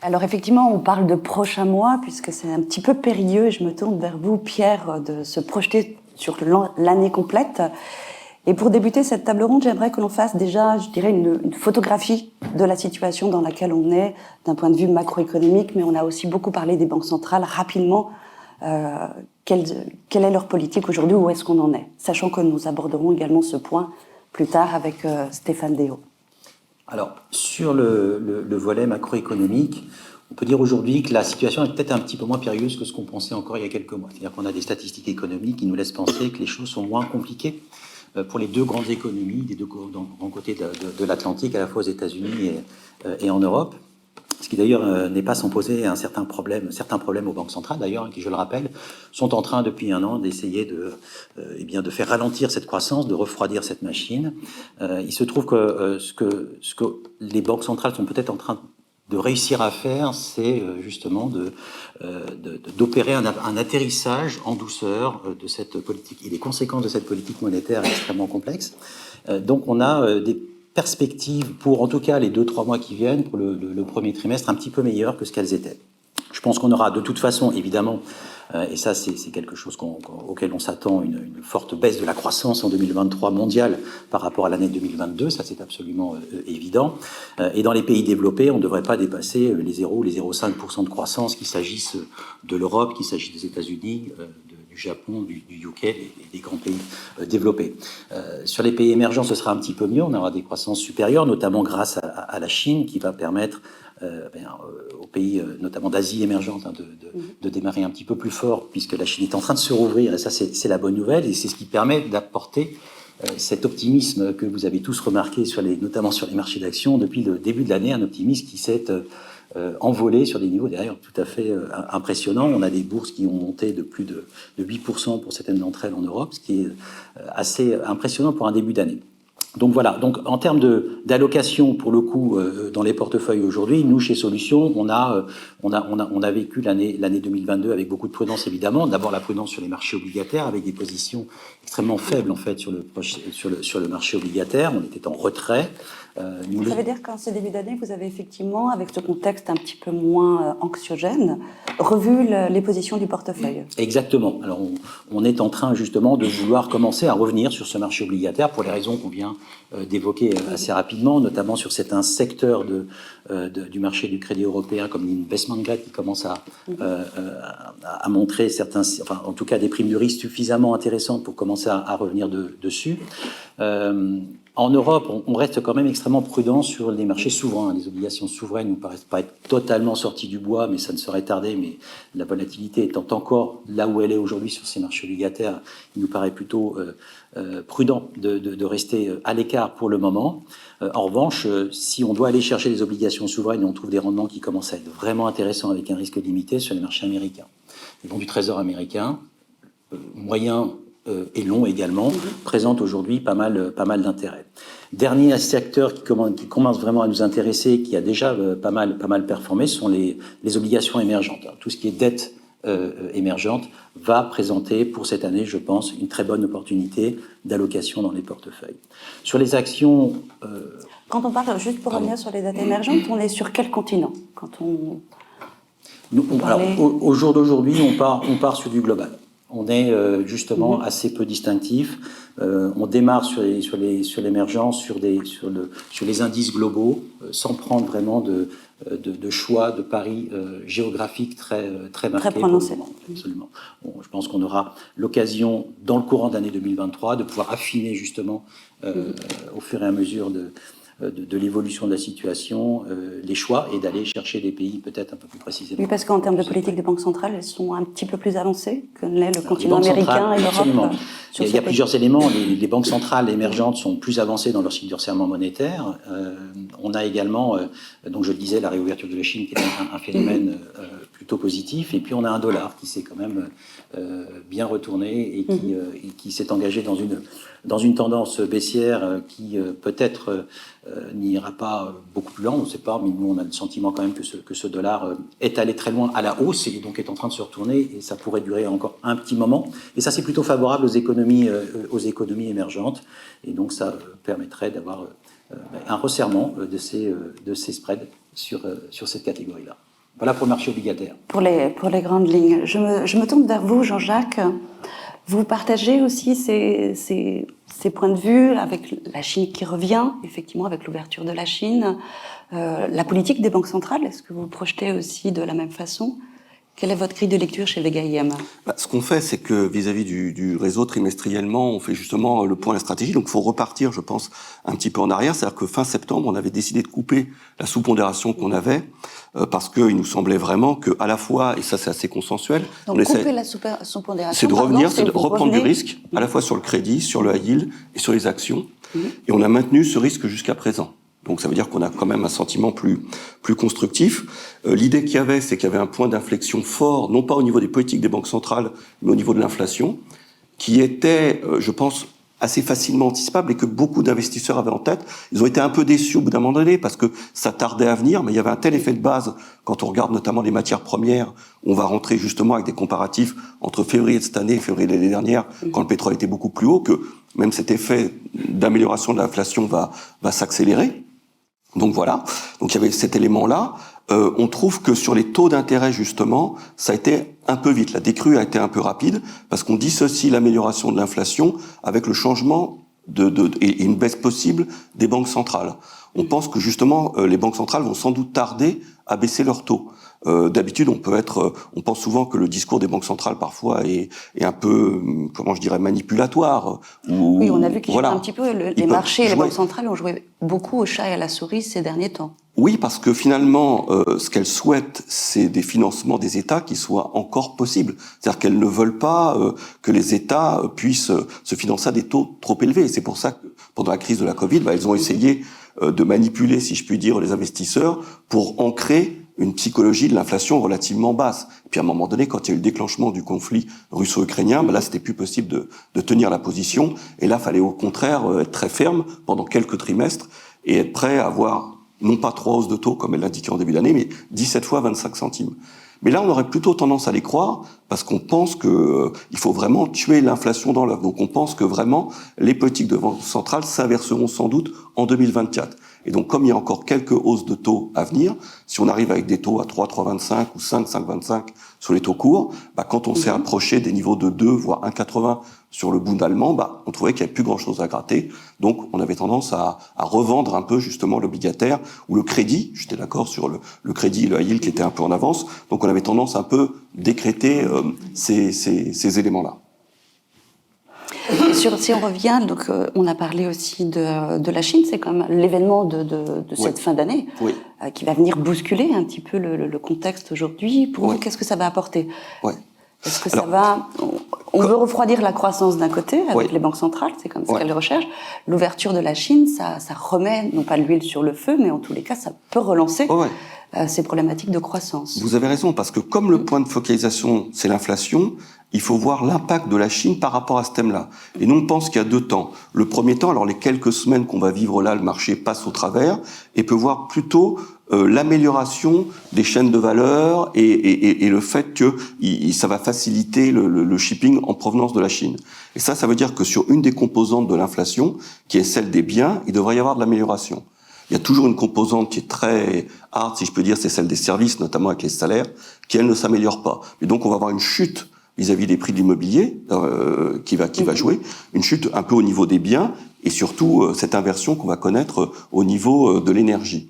Alors effectivement, on parle de prochains mois, puisque c'est un petit peu périlleux, et je me tourne vers vous, Pierre, de se projeter sur l'année complète. Et pour débuter cette table ronde, j'aimerais que l'on fasse déjà, je dirais, une photographie de la situation dans laquelle on est, d'un point de vue macroéconomique, mais on a aussi beaucoup parlé des banques centrales. Rapidement, quelle est leur politique aujourd'hui, où est-ce qu'on en est? Sachant que nous aborderons également ce point plus tard avec Stéphane Déo. Alors, sur le volet macroéconomique, on peut dire aujourd'hui que la situation est peut-être un petit peu moins périlleuse que ce qu'on pensait encore il y a quelques mois. C'est-à-dire qu'on a des statistiques économiques qui nous laissent penser que les choses sont moins compliquées pour les deux grandes économies, des deux grands côtés de l'Atlantique, à la fois aux États-Unis et en Europe. Ce qui d'ailleurs n'est pas sans poser certains problèmes aux banques centrales, d'ailleurs, qui, je le rappelle, sont en train depuis un an d'essayer de faire ralentir cette croissance, de refroidir cette machine. Il se trouve que ce que les banques centrales sont peut-être en train de réussir à faire, c'est justement d'opérer un atterrissage en douceur de cette politique. Et les conséquences de cette politique monétaire est extrêmement complexe. Donc on a des perspectives pour, en tout cas, les 2-3 mois qui viennent, pour le premier trimestre, un petit peu meilleures que ce qu'elles étaient. Je pense qu'on aura de toute façon, évidemment, et ça c'est quelque chose auquel on s'attend, une forte baisse de la croissance en 2023 mondiale par rapport à l'année 2022, ça c'est absolument évident. Et dans les pays développés, on ne devrait pas dépasser les 0, les 0,5% de croissance, qu'il s'agisse de l'Europe, qu'il s'agisse des États-Unis, du Japon, du UK, des grands pays développés. Sur les pays émergents, ce sera un petit peu mieux, on aura des croissances supérieures, notamment grâce à la Chine, qui va permettre aux pays, notamment d'Asie émergente, de démarrer un petit peu plus fort, puisque la Chine est en train de se rouvrir, et ça c'est la bonne nouvelle, et c'est ce qui permet d'apporter cet optimisme que vous avez tous remarqué, notamment sur les marchés d'actions, depuis le début de l'année, un optimisme qui s'est envolé sur des niveaux derrière tout à fait impressionnants. On a des bourses qui ont monté de plus de 8% pour certaines d'entre elles en Europe, ce qui est assez impressionnant pour un début d'année. Donc voilà, donc en termes d'allocation, pour le coup, dans les portefeuilles aujourd'hui, nous, chez Solutions, on a vécu l'année 2022 avec beaucoup de prudence, évidemment. D'abord, la prudence sur les marchés obligataires, avec des positions extrêmement faibles, en fait, sur le marché obligataire. On était en retrait. Ça veut dire qu'en ce début d'année, vous avez effectivement, avec ce contexte un petit peu moins anxiogène, revu les positions du portefeuille. Exactement. Alors, on est en train justement de vouloir commencer à revenir sur ce marché obligataire pour les raisons qu'on vient d'évoquer assez rapidement, notamment sur certains secteurs du marché du crédit européen, comme l'investment grade, qui commence à montrer en tout cas des primes de risque suffisamment intéressantes pour commencer à revenir dessus. En Europe, on reste quand même extrêmement prudent sur les marchés souverains. Les obligations souveraines ne nous paraissent pas être totalement sorties du bois, mais ça ne saurait tarder. Mais la volatilité étant encore là où elle est aujourd'hui sur ces marchés obligataires, il nous paraît plutôt prudent de rester à l'écart pour le moment. En revanche, si on doit aller chercher des obligations souveraines, on trouve des rendements qui commencent à être vraiment intéressants avec un risque limité sur les marchés américains. Les bons du Trésor américain, moyen et long également, présente aujourd'hui pas mal d'intérêt. Dernier secteur qui commence vraiment à nous intéresser, qui a déjà pas mal performé, ce sont les obligations émergentes. Alors, tout ce qui est dette émergente va présenter pour cette année, je pense, une très bonne opportunité d'allocation dans les portefeuilles. Sur les actions... Quand on parle, juste pour revenir sur les dettes émergentes, on est sur quel continent alors, au jour d'aujourd'hui, on part sur du global. On est justement assez peu distinctif. On démarre sur l'émergence, sur les indices globaux, sans prendre vraiment de choix, de paris géographiques très marqués. Très prononcés. Absolument. Bon, je pense qu'on aura l'occasion, dans le courant de l'année 2023, de pouvoir affiner justement, au fur et à mesure de l'évolution de la situation, les choix, et d'aller chercher des pays peut-être un peu plus précisément. Oui, parce qu'en termes de politique des banques centrales, elles sont un petit peu plus avancées que l'est le continent américain et l'Europe. Absolument. Il y a plusieurs éléments. Les banques centrales émergentes sont plus avancées dans leur cycle de resserrement monétaire. On a également, donc je le disais, la réouverture de la Chine qui est un phénomène plutôt positif. Et puis on a un dollar qui s'est quand même bien retourné et qui s'est engagé dans une tendance baissière qui peut-être n'ira pas beaucoup plus loin, on ne sait pas, mais nous on a le sentiment quand même que ce dollar est allé très loin à la hausse et donc est en train de se retourner, et ça pourrait durer encore un petit moment. Et ça c'est plutôt favorable aux économies émergentes, et donc ça permettrait d'avoir un resserrement de ces spreads sur cette catégorie-là. Voilà pour le marché obligataire. Pour les grandes lignes. Je me tourne vers vous, Jean-Jacques. Vous partagez aussi ces points de vue avec la Chine qui revient, effectivement, avec l'ouverture de la Chine. La politique des banques centrales, est-ce que vous vous projetez aussi de la même façon ? Quelle est votre grille de lecture chez Vega IM ? Ce qu'on fait, c'est que vis-à-vis du réseau trimestriellement, on fait justement le point de la stratégie. Donc il faut repartir, je pense, un petit peu en arrière. C'est-à-dire que fin septembre, on avait décidé de couper la sous-pondération qu'on avait parce qu'il nous semblait vraiment que, à la fois, et ça c'est assez consensuel, donc couper la sous-pondération, c'est de revenir, c'est de reprendre du risque, à la fois sur le crédit, sur le high yield et sur les actions. Et on a maintenu ce risque jusqu'à présent. Donc ça veut dire qu'on a quand même un sentiment plus constructif. L'idée qu'il y avait, c'est qu'il y avait un point d'inflexion fort, non pas au niveau des politiques des banques centrales, mais au niveau de l'inflation, qui était, je pense, assez facilement anticipable et que beaucoup d'investisseurs avaient en tête. Ils ont été un peu déçus au bout d'un moment donné parce que ça tardait à venir, mais il y avait un tel effet de base quand on regarde notamment les matières premières. On va rentrer justement avec des comparatifs entre février de cette année et février de l'année dernière, quand le pétrole était beaucoup plus haut, que même cet effet d'amélioration de l'inflation va s'accélérer. Donc voilà, donc il y avait cet élément-là. On trouve que sur les taux d'intérêt, justement, ça a été un peu vite. La décrue a été un peu rapide parce qu'on dissocie l'amélioration de l'inflation avec le changement et une baisse possible des banques centrales. On pense que justement, les banques centrales vont sans doute tarder à baisser leurs taux. D'habitude, on pense souvent que le discours des banques centrales parfois est un peu, comment je dirais, manipulatoire. Oui, on a vu qu'ils jouaient un petit peu, les marchés et les banques centrales ont joué beaucoup au chat et à la souris ces derniers temps. Oui, parce que finalement, ce qu'elles souhaitent, c'est des financements des États qui soient encore possibles. C'est-à-dire qu'elles ne veulent pas que les États puissent se financer à des taux trop élevés. Et c'est pour ça que pendant la crise de la Covid, elles ont essayé de manipuler, si je puis dire, les investisseurs pour ancrer une psychologie de l'inflation relativement basse. Et puis à un moment donné, quand il y a eu le déclenchement du conflit russo-ukrainien, là c'était plus possible de tenir la position. Et là, fallait au contraire être très ferme pendant quelques trimestres et être prêt à avoir non pas 3 hausses de taux comme elle l'indiquait en début d'année, mais 17 fois 25 centimes. Mais là, on aurait plutôt tendance à les croire parce qu'on pense que il faut vraiment tuer l'inflation dans l'œuf. Donc on pense que vraiment les politiques de banque centrale s'inverseront sans doute en 2024. Et donc, comme il y a encore quelques hausses de taux à venir, si on arrive avec des taux à 3, 3,25 ou 5, 5,25 sur les taux courts, quand on s'est approché des niveaux de 2, voire 1,80 sur le Bund allemand, on trouvait qu'il n'y avait plus grand-chose à gratter. Donc, on avait tendance à revendre un peu justement l'obligataire ou le crédit. J'étais d'accord sur le crédit et le high yield qui était un peu en avance. Donc, on avait tendance un peu décréter ces éléments-là. Si on revient, donc on a parlé aussi de la Chine, c'est quand même l'événement de cette fin d'année qui va venir bousculer un petit peu le contexte aujourd'hui. Pour vous, qu'est-ce que ça va apporter ? Est-ce que ça va... On veut refroidir la croissance d'un côté avec les banques centrales, c'est comme ça qu'elles recherchent. L'ouverture de la Chine, ça remet non pas l'huile sur le feu, mais en tous les cas, ça peut relancer ces problématiques de croissance. Vous avez raison, parce que comme le point de focalisation, c'est l'inflation, il faut voir l'impact de la Chine par rapport à ce thème-là. Et nous, on pense qu'il y a 2 temps. Le premier temps, alors les quelques semaines qu'on va vivre là, le marché passe au travers et peut voir plutôt l'amélioration des chaînes de valeur et le fait que ça va faciliter le shipping en provenance de la Chine. Et ça veut dire que sur une des composantes de l'inflation, qui est celle des biens, il devrait y avoir de l'amélioration. Il y a toujours une composante qui est très hard, si je peux dire, c'est celle des services, notamment avec les salaires, qui, elle, ne s'améliore pas. Et donc, on va avoir une chute vis-à-vis des prix de l'immobilier qui va jouer, une chute un peu au niveau des biens et surtout cette inversion qu'on va connaître au niveau de l'énergie.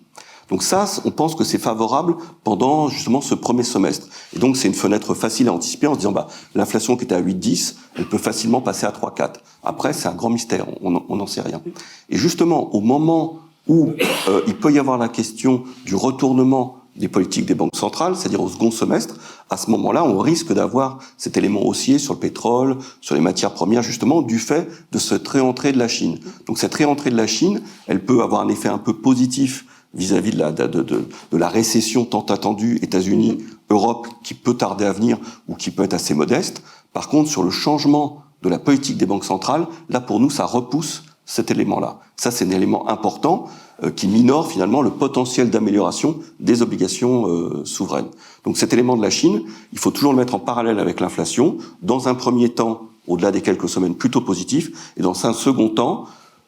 Donc ça, on pense que c'est favorable pendant justement ce premier semestre. Et donc c'est une fenêtre facile à anticiper en se disant l'inflation qui était à 8-10, elle peut facilement passer à 3-4. Après, c'est un grand mystère, on n'en sait rien. Et justement, au moment où il peut y avoir la question du retournement des politiques des banques centrales, c'est-à-dire au second semestre, à ce moment-là, on risque d'avoir cet élément haussier sur le pétrole, sur les matières premières, justement, du fait de cette réentrée de la Chine. Donc cette réentrée de la Chine, elle peut avoir un effet un peu positif vis-à-vis de la récession tant attendue États-Unis, Europe, qui peut tarder à venir ou qui peut être assez modeste. Par contre, sur le changement de la politique des banques centrales, là, pour nous, ça repousse cet élément-là. Ça, c'est un élément important qui minore finalement le potentiel d'amélioration des obligations souveraines. Donc cet élément de la Chine, il faut toujours le mettre en parallèle avec l'inflation. Dans un premier temps, au-delà des quelques semaines, plutôt positif. Et dans un second temps,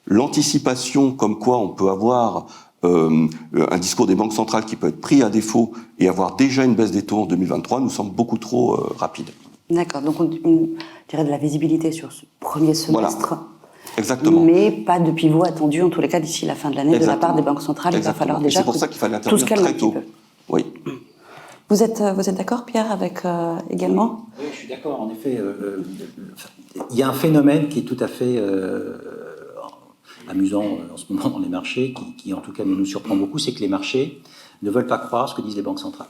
l'anticipation comme quoi on peut avoir un discours des banques centrales qui peut être pris à défaut et avoir déjà une baisse des taux en 2023 nous semble beaucoup trop rapide. D'accord, donc on dirait de la visibilité sur ce premier semestre. Voilà. Exactement. Mais pas de pivot attendu, en tous les cas, d'ici la fin de l'année, de la part des banques centrales. Exactement. Il va falloir déjà c'est pour ça qu'il fallait tout se intervenir calme très tôt. un petit peu. Oui. Vous êtes d'accord, Pierre, avec également? Oui, je suis d'accord. En effet, il y a un phénomène qui est tout à fait amusant en ce moment dans les marchés, qui en tout cas nous surprend beaucoup, c'est que les marchés ne veulent pas croire ce que disent les banques centrales.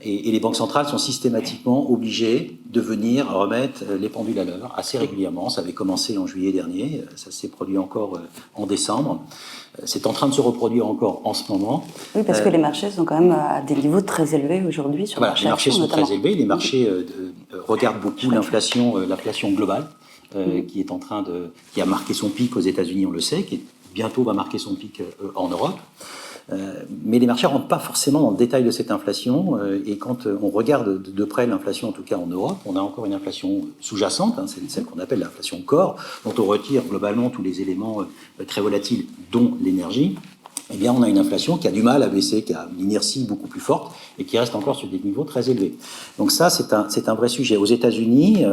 Et les banques centrales sont systématiquement obligées de venir remettre les pendules à l'heure assez régulièrement. Ça avait commencé en juillet dernier, ça s'est produit encore en décembre. C'est en train de se reproduire encore en ce moment. Oui, parce que les marchés sont quand même à des niveaux très élevés aujourd'hui sur le marché. Les marchés sont notamment. très élevés. Les marchés regardent beaucoup l'inflation globale qui a marqué son pic aux États-Unis, on le sait, qui bientôt va marquer son pic en Europe. Mais les marchés ne rentrent pas forcément dans le détail de cette inflation. Et quand on regarde de près l'inflation, en tout cas en Europe, on a encore une inflation sous-jacente, c'est celle qu'on appelle l'inflation corps, dont on retire globalement tous les éléments très volatiles, dont l'énergie. Eh bien, on a une inflation qui a du mal à baisser, qui a une inertie beaucoup plus forte et qui reste encore sur des niveaux très élevés. Donc ça, c'est un vrai sujet. Aux États-Unis,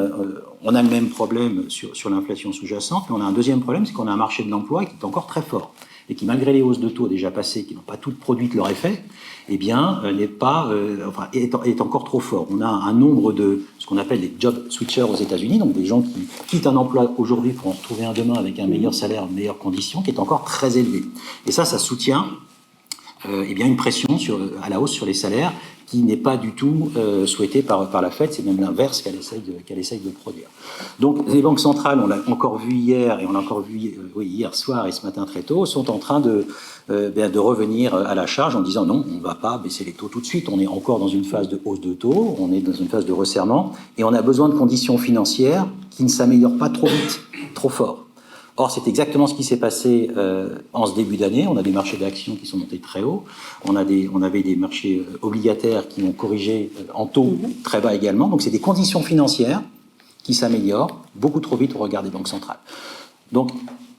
on a le même problème sur l'inflation sous-jacente, mais on a un deuxième problème, c'est qu'on a un marché de l'emploi qui est encore très fort et qui, malgré les hausses de taux déjà passées, qui n'ont pas toutes produit leur effet, eh bien, est encore trop fort. On a un nombre de ce qu'on appelle des job switchers aux États-Unis, donc des gens qui quittent un emploi aujourd'hui pour en retrouver un demain avec un meilleur salaire, de meilleures conditions, qui est encore très élevé. Et ça soutient une pression à la hausse sur les salaires qui n'est pas du tout souhaitée par la Fed, c'est même l'inverse qu'elle essaye de produire. Donc les banques centrales, on l'a encore vu hier, et on l'a encore vu hier soir et ce matin très tôt, sont en train de revenir à la charge en disant non, on ne va pas baisser les taux tout de suite, on est encore dans une phase de hausse de taux, on est dans une phase de resserrement, et on a besoin de conditions financières qui ne s'améliorent pas trop vite, trop fort. Or, c'est exactement ce qui s'est passé en ce début d'année. On a des marchés d'actions qui sont montés très haut. On avait des marchés obligataires qui ont corrigé en taux très bas également. Donc, c'est des conditions financières qui s'améliorent beaucoup trop vite au regard des banques centrales. Donc,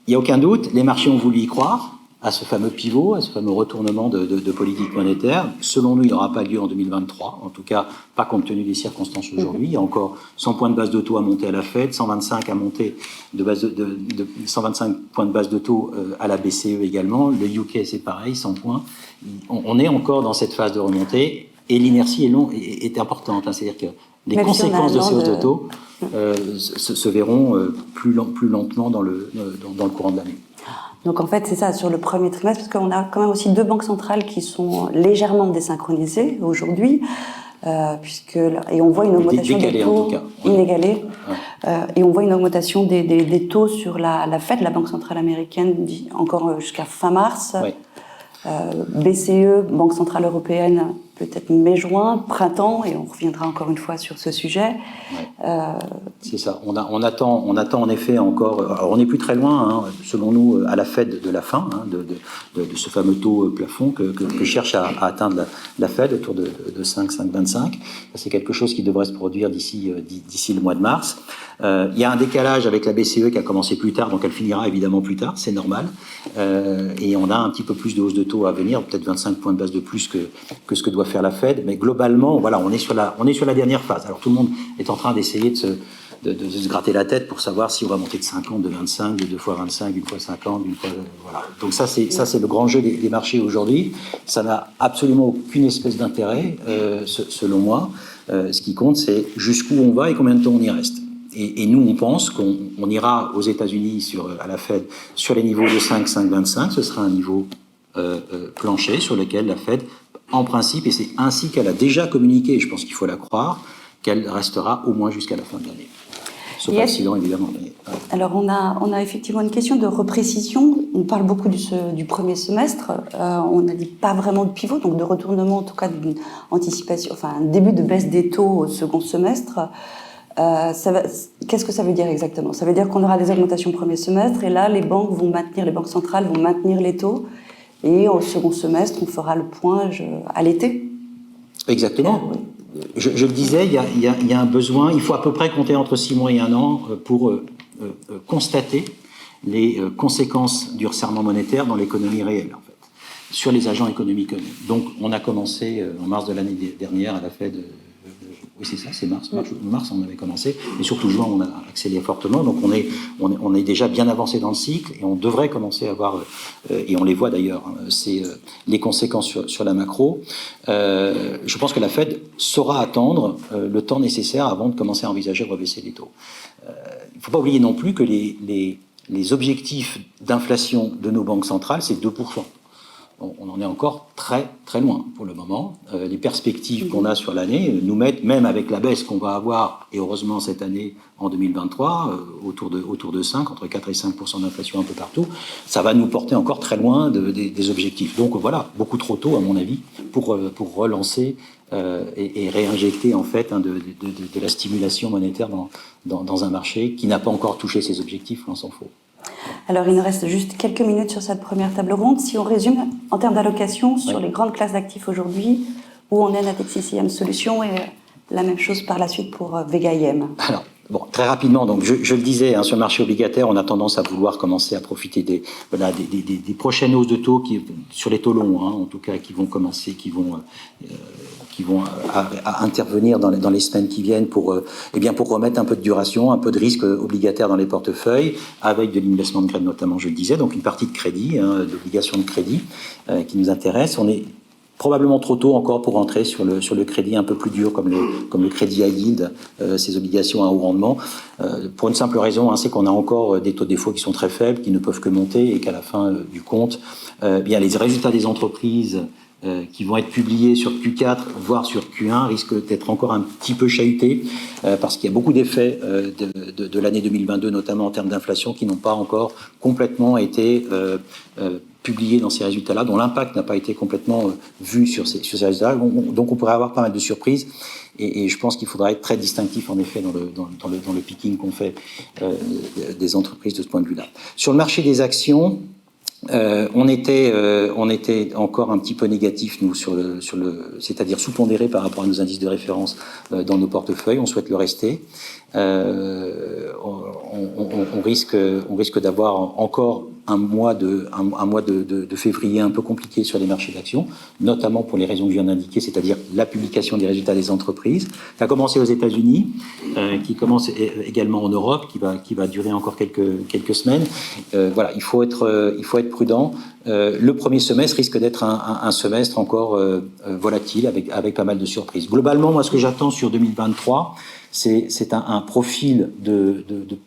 il n'y a aucun doute, les marchés ont voulu y croire à ce fameux pivot, à ce fameux retournement de politique monétaire. Selon nous, il n'aura pas lieu en 2023, en tout cas pas compte tenu des circonstances aujourd'hui. Il y a encore 100 points de base de taux à monter à la Fed, 125 à monter 125 points de base de taux à la BCE également. Le UK, c'est pareil, 100 points. On est encore dans cette phase de remontée et l'inertie est importante. C'est-à-dire que les conséquences de ces hausses de taux se verront plus lentement dans le courant de l'année. Donc en fait, c'est ça, sur le premier trimestre, parce qu'on a quand même aussi deux banques centrales qui sont légèrement désynchronisées aujourd'hui, et on voit une augmentation des taux inégalée, et on voit une augmentation des taux sur la Fed, la Banque centrale américaine, encore jusqu'à fin mars. Ouais. BCE, Banque centrale européenne, peut-être mai-juin, printemps, et on reviendra encore une fois sur ce sujet. Ouais. C'est ça. On attend en effet encore. Alors on n'est plus très loin, selon nous, à la Fed de la fin de ce fameux taux plafond que cherche à atteindre la Fed autour de 5,25. C'est quelque chose qui devrait se produire d'ici le mois de mars. Il y a un décalage avec la BCE qui a commencé plus tard, donc elle finira évidemment plus tard, c'est normal. Et on a un petit peu plus de hausse de taux à venir, peut-être 25 points de base de plus que ce que doit faire la Fed. Mais globalement, voilà, on est sur la dernière phase. Alors tout le monde est en train d'essayer de se gratter la tête pour savoir si on va monter de 50, de 25, de 2 fois 25, d'une fois 50, d'une fois... Voilà. Donc ça, c'est le grand jeu des marchés aujourd'hui. Ça n'a absolument aucune espèce d'intérêt, selon moi. Ce qui compte, c'est jusqu'où on va et combien de temps on y reste. Et nous, on pense qu'on ira aux États-Unis à la Fed sur les niveaux de 5,25. Ce sera un niveau plancher sur lequel la Fed, en principe, et c'est ainsi qu'elle a déjà communiqué, et je pense qu'il faut la croire, qu'elle restera au moins jusqu'à la fin de l'année. Sauf accident, évidemment. Mais, Alors, on a effectivement une question de reprécision. On parle beaucoup du premier semestre. On n'a dit pas vraiment de pivot, donc de retournement, en tout cas d'une anticipation, enfin un début de baisse des taux au second semestre. Qu'est-ce que ça veut dire exactement? Ça veut dire qu'on aura des augmentations au premier semestre, et là, les banques centrales vont maintenir les taux, et au second semestre, on fera le point à l'été. Exactement. Oui. Je le disais, il y a un besoin, il faut à peu près compter entre 6 mois et 1 an pour constater les conséquences du resserrement monétaire dans l'économie réelle, en fait. sur les agents économiques eux-mêmes. Donc, on a commencé en mars de l'année dernière à la Fed. Oui, c'est ça, c'est mars. Mars, on avait commencé, et surtout juin, on a accéléré fortement. Donc, on est déjà bien avancé dans le cycle, et on devrait commencer à voir, et on les voit d'ailleurs, c'est les conséquences sur la macro. Je pense que la Fed saura attendre le temps nécessaire avant de commencer à envisager de rebaisser les taux. Il ne faut pas oublier non plus que les objectifs d'inflation de nos banques centrales, c'est 2%. On en est encore très très loin pour le moment. Les perspectives qu'on a sur l'année nous mettent, même avec la baisse qu'on va avoir, et heureusement cette année en 2023, autour de 5, entre 4 et 5% d'inflation un peu partout, ça va nous porter encore très loin des objectifs. Donc voilà, beaucoup trop tôt à mon avis pour relancer et réinjecter en fait de la stimulation monétaire dans un marché qui n'a pas encore touché ses objectifs, on s'en faut. Alors, il nous reste juste quelques minutes sur cette première table ronde. Si on résume, en termes d'allocation, sur les grandes classes d'actifs aujourd'hui, où on est Natixis IM Solutions, et la même chose par la suite pour Vega IM. Alors, bon, très rapidement, donc je le disais, sur le marché obligataire, on a tendance à vouloir commencer à profiter des prochaines hausses de taux sur les taux longs, en tout cas, qui vont commencer, qui vont à intervenir dans les semaines qui viennent pour remettre un peu de duration, un peu de risque obligataire dans les portefeuilles, avec de l'investment de crédit notamment, je le disais, donc une partie de crédit, d'obligation de crédit qui nous intéresse. On est probablement trop tôt encore pour entrer sur le crédit un peu plus dur, comme le crédit high yield, ces obligations à haut rendement, pour une simple raison, c'est qu'on a encore des taux de défaut qui sont très faibles, qui ne peuvent que monter, et qu'à la fin du compte, les résultats des entreprises qui vont être publiés sur Q4, voire sur Q1, risquent d'être encore un petit peu chahutés, parce qu'il y a beaucoup d'effets de l'année 2022, notamment en termes d'inflation, qui n'ont pas encore complètement été publiés dans ces résultats-là, dont l'impact n'a pas été complètement vu sur ces résultats-là. Donc on pourrait avoir pas mal de surprises, et je pense qu'il faudra être très distinctif en effet dans le picking qu'on fait des entreprises de ce point de vue-là. Sur le marché des actions, on était encore un petit peu négatif, nous, c'est-à-dire sous-pondéré par rapport à nos indices de référence dans nos portefeuilles. On souhaite le rester. On risque d'avoir encore un mois de février un peu compliqué sur les marchés d'actions, notamment pour les raisons que je viens d'indiquer, c'est-à-dire la publication des résultats des entreprises, qui a commencé aux États-Unis, qui commence également en Europe, qui va durer encore quelques semaines. Voilà, il faut être prudent. Le premier semestre risque d'être un semestre encore volatile, avec pas mal de surprises. Globalement, moi, ce que j'attends sur 2023, c'est un profil de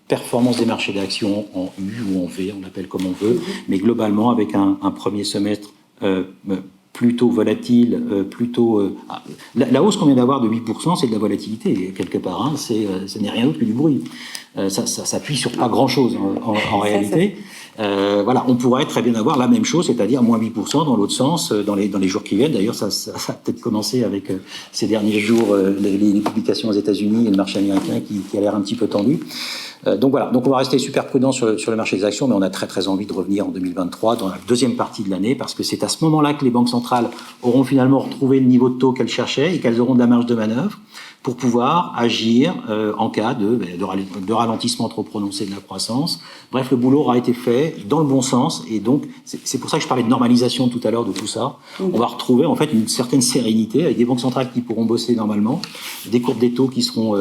performance des marchés d'actions en U ou en V, on l'appelle comme on veut, mais globalement avec un premier semestre plutôt volatile, la hausse qu'on vient d'avoir de 8%, c'est de la volatilité quelque part, ce n'est rien d'autre que du bruit. Ça s'appuie sur pas grand-chose en réalité. Voilà, on pourrait très bien avoir la même chose, c'est-à-dire moins 8% dans l'autre sens dans les jours qui viennent. D'ailleurs, ça a peut-être commencé avec ces derniers jours, les publications aux États-Unis et le marché américain qui a l'air un petit peu tendu. Donc voilà, donc on va rester super prudent sur le marché des actions, mais on a très très envie de revenir en 2023 dans la deuxième partie de l'année, parce que c'est à ce moment-là que les banques centrales auront finalement retrouvé le niveau de taux qu'elles cherchaient et qu'elles auront de la marge de manœuvre pour pouvoir agir en cas de ralentissement trop prononcé de la croissance. Bref, le boulot aura été fait dans le bon sens, et donc c'est pour ça que je parlais de normalisation tout à l'heure de tout ça. On va retrouver en fait une certaine sérénité avec des banques centrales qui pourront bosser normalement, des courbes des taux qui seront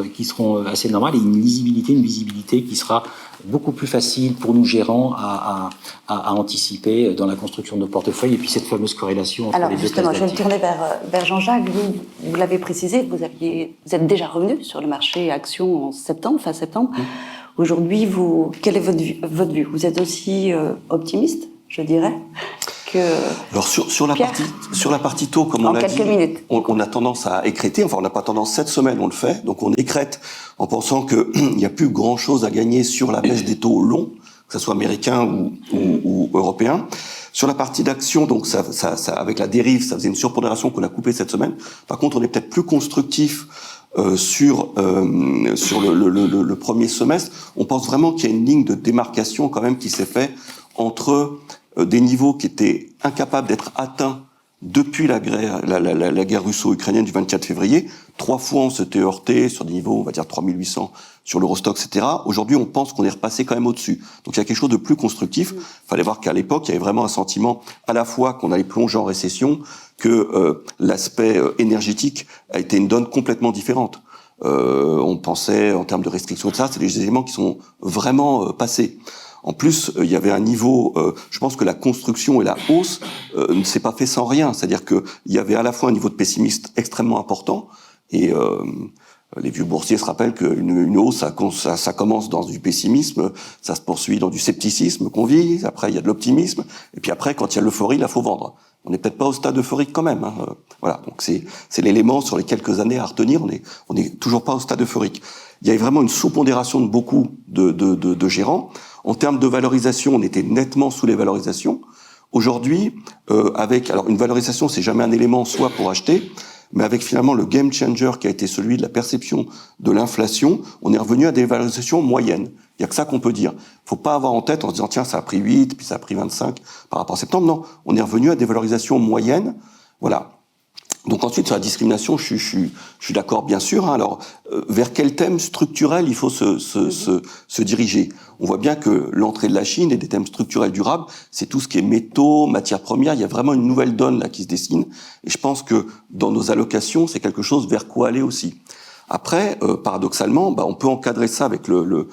assez normales, et une visibilité qui sera beaucoup plus facile pour nous gérants à anticiper dans la construction de nos portefeuilles, et puis cette fameuse corrélation entre les deux classes d'actifs. Alors justement, je vais me tourner vers Jean-Jacques. Vous l'avez précisé, vous êtes déjà revenu sur le marché actions fin septembre. Aujourd'hui, quelle est votre vue? Vous êtes aussi optimiste, je dirais, que... Alors sur la partie taux, comme on l'a dit, on a tendance à écréter. Enfin, on n'a pas tendance, cette semaine on le fait, donc on écrète en pensant qu'il n'y a plus grand-chose à gagner sur la baisse des taux longs, que ce soit américain ou européen. Sur la partie d'action, donc ça, avec la dérive, ça faisait une surpondération qu'on a coupée cette semaine. Par contre, on est peut-être plus constructif sur le premier semestre. On pense vraiment qu'il y a une ligne de démarcation quand même qui s'est faite entre des niveaux qui étaient incapables d'être atteints depuis la guerre russo-ukrainienne du 24 février, 3 fois on s'était heurté sur des niveaux, on va dire 3800 sur l'Eurostoxx, etc. Aujourd'hui, on pense qu'on est repassé quand même au-dessus. Donc il y a quelque chose de plus constructif. Fallait voir qu'à l'époque, il y avait vraiment un sentiment à la fois qu'on allait plonger en récession, que l'aspect énergétique a été une donne complètement différente. On pensait, en termes de restrictions de ça, c'est des éléments qui sont vraiment passés. En plus, il y avait un niveau, je pense que la construction et la hausse ne s'est pas fait sans rien. C'est-à-dire qu'il y avait à la fois un niveau de pessimisme extrêmement important, et les vieux boursiers se rappellent qu'une hausse, ça commence dans du pessimisme, ça se poursuit dans du scepticisme qu'on vit, après il y a de l'optimisme, et puis après, quand il y a l'euphorie, là, faut vendre. On n'est peut-être pas au stade euphorique quand même. Hein. Voilà, donc c'est l'élément sur les quelques années à retenir. On est toujours pas au stade euphorique. Il y avait vraiment une sous-pondération de beaucoup de gérants. En termes de valorisation, on était nettement sous les valorisations. Aujourd'hui, alors une valorisation, c'est jamais un élément en soi pour acheter, mais avec finalement le game changer qui a été celui de la perception de l'inflation, on est revenu à des valorisations moyennes. Il y a que ça qu'on peut dire. Faut pas avoir en tête en se disant tiens, ça a pris 8, puis ça a pris 25 par rapport à septembre. Non, on est revenu à des valorisations moyennes. Voilà. Donc ensuite, sur la discrimination, je suis d'accord, bien sûr. Hein. Alors, vers quel thème structurel il faut se diriger? On voit bien que l'entrée de la Chine et des thèmes structurels durables, c'est tout ce qui est métaux, matières premières. Il y a vraiment une nouvelle donne là qui se dessine. Et je pense que dans nos allocations, c'est quelque chose vers quoi aller aussi. Après, paradoxalement, on peut encadrer ça avec le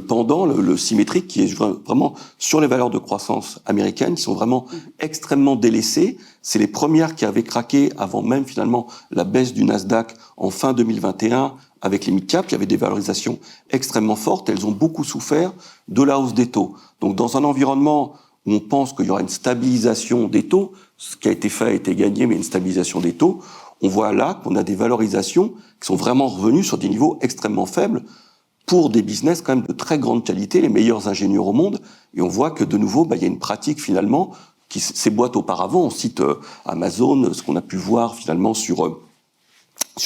pendant, le symétrique, qui est vraiment sur les valeurs de croissance américaines, qui sont vraiment extrêmement délaissées. C'est les premières qui avaient craqué avant même finalement la baisse du Nasdaq en fin 2021 avec les mid-cap, qui avaient des valorisations extrêmement fortes. Elles ont beaucoup souffert de la hausse des taux. Donc dans un environnement où on pense qu'il y aura une stabilisation des taux, ce qui a été fait a été gagné, mais une stabilisation des taux, on voit là qu'on a des valorisations qui sont vraiment revenues sur des niveaux extrêmement faibles pour des business quand même de très grande qualité, les meilleurs ingénieurs au monde. Et on voit que de nouveau, il y a une pratique finalement qui s'éboîte auparavant. On cite Amazon, ce qu'on a pu voir finalement sur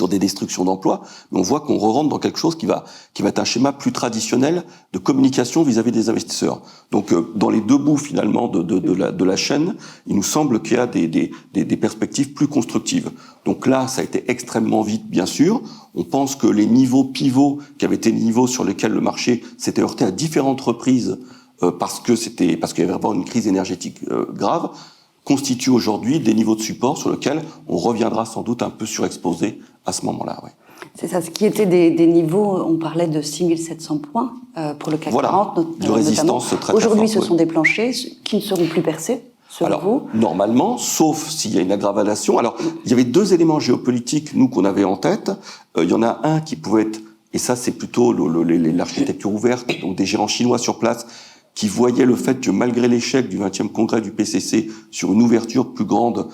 des destructions d'emplois, mais on voit qu'on re-rentre dans quelque chose qui va être un schéma plus traditionnel de communication vis-à-vis des investisseurs. Donc, dans les deux bouts finalement de la chaîne, il nous semble qu'il y a des perspectives plus constructives. Donc là, ça a été extrêmement vite, bien sûr. On pense que les niveaux pivots, qui avaient été les niveaux sur lesquels le marché s'était heurté à différentes reprises, parce qu'il y avait vraiment une crise énergétique grave, constituent aujourd'hui des niveaux de support sur lesquels on reviendra sans doute un peu surexposé à ce moment-là. Ouais. C'est ça, ce qui était des niveaux, on parlait de 6700 points pour le CAC 40, de résistance très, très aujourd'hui, forte, ce sont des planchers qui ne seront plus percés, selon vous. Normalement, sauf s'il y a une aggravation. Alors, il y avait deux éléments géopolitiques, nous, qu'on avait en tête. Il y en a un qui pouvait être, et ça, c'est plutôt l'architecture ouverte, donc des gérants chinois sur place, qui voyaient le fait que malgré l'échec du 20e congrès du PCC sur une ouverture plus grande,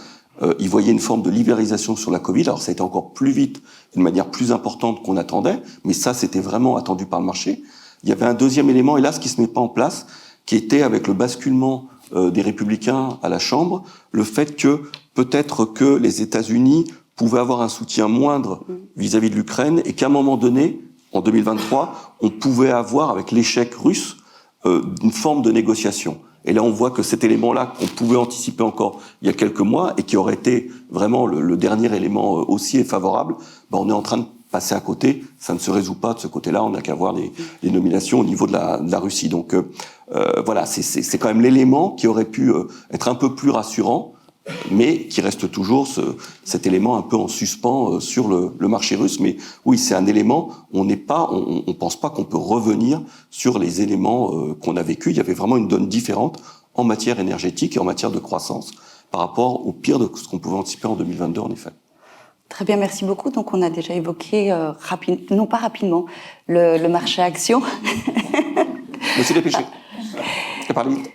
ils voyaient une forme de libéralisation sur la Covid. Alors ça a été encore plus vite, d'une manière plus importante qu'on attendait, mais ça c'était vraiment attendu par le marché. Il y avait un deuxième élément, et là ce qui se met pas en place, qui était avec le basculement des Républicains à la Chambre, le fait que peut-être que les États-Unis pouvaient avoir un soutien moindre vis-à-vis de l'Ukraine, et qu'à un moment donné, en 2023, on pouvait avoir, avec l'échec russe, une forme de négociation. Et là, on voit que cet élément-là, qu'on pouvait anticiper encore il y a quelques mois, et qui aurait été vraiment le dernier élément haussier et favorable, on est en train de passer à côté. Ça ne se résout pas de ce côté-là. On n'a qu'à voir les nominations au niveau de la Russie. Donc voilà, c'est quand même l'élément qui aurait pu être un peu plus rassurant, mais qui reste toujours cet élément un peu en suspens sur le marché russe. Mais oui, c'est un élément, on pense pas qu'on peut revenir sur les éléments qu'on a vécu. Il y avait vraiment une donne différente en matière énergétique et en matière de croissance par rapport au pire de ce qu'on pouvait anticiper en 2022, en effet. Très bien, merci beaucoup. Donc, on a déjà évoqué, non pas rapidement, le marché action. Monsieur Dépêché, je parle vite.